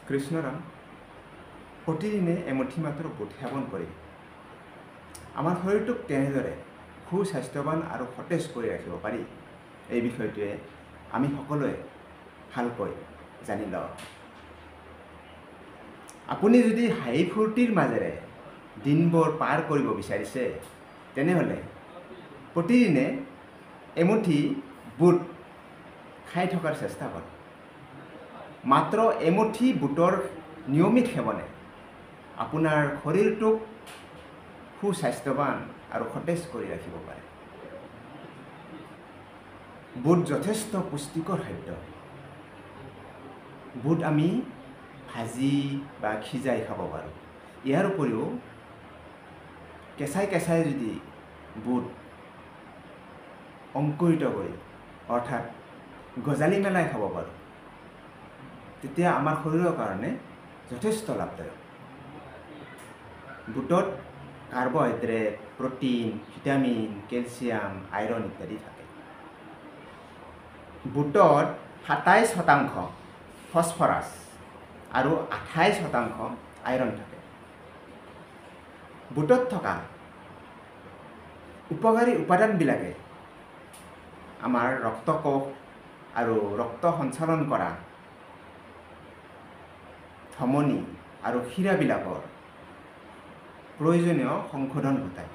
কৃষ্ণৰাম প্ৰতিদিনে এমুঠি মাত্ৰ বুট সেৱন কৰি আমাৰ শৰীৰটোক কেনেদৰে সুস্বাস্থ্যৱান আৰু সতেজ কৰি ৰাখিব পাৰি এই বিষয়টোৱে আমি সকলোৱে ভালকৈ জানি লওঁ। আপুনি যদি হাঁহি ফূৰ্তিৰ মাজেৰে দিনবোৰ পাৰ কৰিব বিচাৰিছে তেনেহ'লে প্ৰতিদিনে এমুঠি বুট খাই থকাৰ চেষ্টা কৰক। মাত্ৰ এমুঠি বুটৰ নিয়মিত সেৱনে আপোনাৰ শৰীৰটোক সুস্বাস্থ্যৱান আৰু সতেজ কৰি ৰাখিব পাৰে। বুট যথেষ্ট পুষ্টিকৰ খাদ্য। বুট আমি ভাজি বা সিজাই খাব পাৰোঁ। ইয়াৰ উপৰিও কেঁচাই যদি বুট অংকুৰিত কৰি অৰ্থাৎ গজালি মেলাই খাব পাৰোঁ তেতিয়া আমাৰ শৰীৰৰ কাৰণে যথেষ্ট লাভদায়ক। বুটত carbohydrate, protein, vitamin, calcium, iron ইত্যাদি থাকে। বুটত 27% ফছফৰাছ আৰু 28% আইৰণ থাকে। বুটত থকা উপকাৰী উপাদানবিলাকে আমাৰ ৰক্তকোষ আৰু ৰক্ত সঞ্চালন কৰা ধমনী আৰু শিৰাবিলাকৰ প্ৰয়োজনীয় সংশোধন ঘটায়।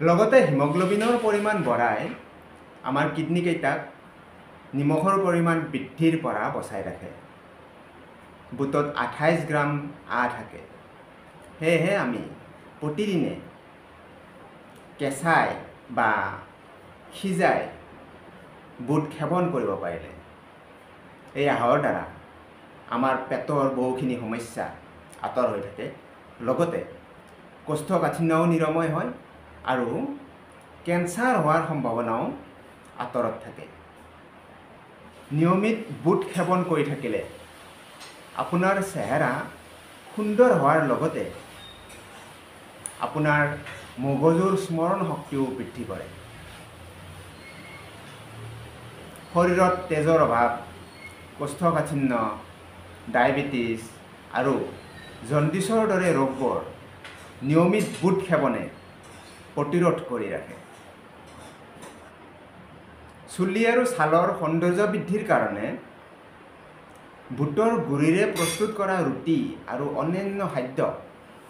লগতে হিমগ্ল'বিনৰ পৰিমাণ বঢ়াই আমাৰ কিডনীকেইটাক নিমখৰ পৰিমাণ বৃদ্ধিৰ পৰা বচাই ৰাখে। বুটত 28 গ্ৰাম আ থাকে। সেয়েহে আমি প্ৰতিদিনে কেঁচাই বা সিজাই বুট সেৱন কৰিব পাৰিলে এই আহাৰৰ দ্বাৰা আমাৰ পেটৰ বহুখিনি সমস্যা আঁতৰ হৈ থাকে। লগতে কোষ্ঠকাঠিন্যও নিৰাময় হয় আৰু কেঞ্চাৰ হোৱাৰ সম্ভাৱনাও আঁতৰত থাকে। নিয়মিত বুট সেৱন কৰি থাকিলে আপোনাৰ চেহেৰা সুন্দৰ হোৱাৰ লগতে আপোনাৰ মগজুৰ স্মৰণ শক্তিও বৃদ্ধি কৰে। শৰীৰত তেজৰ অভাৱ, কোষ্ঠকাঠিন্য, ডায়েবেটিছ আৰু জণ্ডিছৰ দৰে ৰোগবোৰ নিয়মিত বুট সেৱনে প্ৰতিৰোধ কৰি ৰাখে। চুলি আৰু ছালৰ সৌন্দৰ্য বৃদ্ধিৰ কাৰণে বুটৰ গুৰিৰে প্ৰস্তুত কৰা ৰুটি আৰু অন্যান্য খাদ্য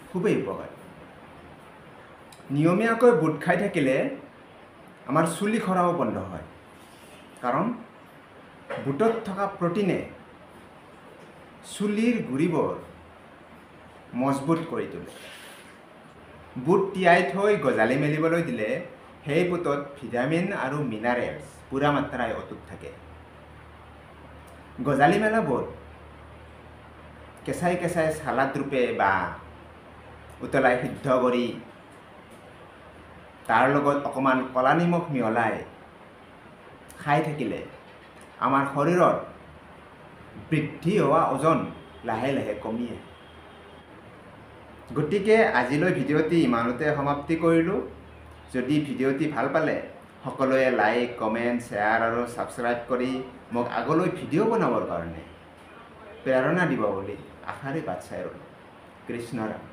খুবেই উপকাৰী। নিয়মীয়াকৈ বুট খাই থাকিলে আমাৰ চুলি সৰাও বন্ধ হয়, কাৰণ বুটত থকা প্ৰটিনে চুলিৰ গুৰিবোৰ মজবুত কৰি তোলে। বুট তিয়াই থৈ গজালি মেলিবলৈ দিলে সেই বুটত ভিটামিন আৰু মিনাৰেলছ পূৰা মাত্ৰাই অটুট থাকে। গজালি মেলা বুট কেঁচাই চালাড ৰূপে বা উতলাই সিদ্ধ কৰি তাৰ লগত অকণমান ক'লা নিমখ মিহলাই খাই থাকিলে আমাৰ শৰীৰত বৃদ্ধি হোৱা ওজন লাহে লাহে কমি আহে। গতিকে আজিলৈ ভিডিঅ'টি ইমানতে সমাপ্তি কৰিলোঁ। যদি ভিডিঅ'টি ভাল পালে সকলোৱে লাইক, কমেণ্ট, শ্বেয়াৰ আৰু ছাবস্ক্ৰাইব কৰি মোক আগলৈ ভিডিঅ' বনাবৰ কাৰণে প্ৰেৰণা দিব বুলি আশাৰে বাট চাই ৰ'লোঁ। কৃষ্ণৰাম।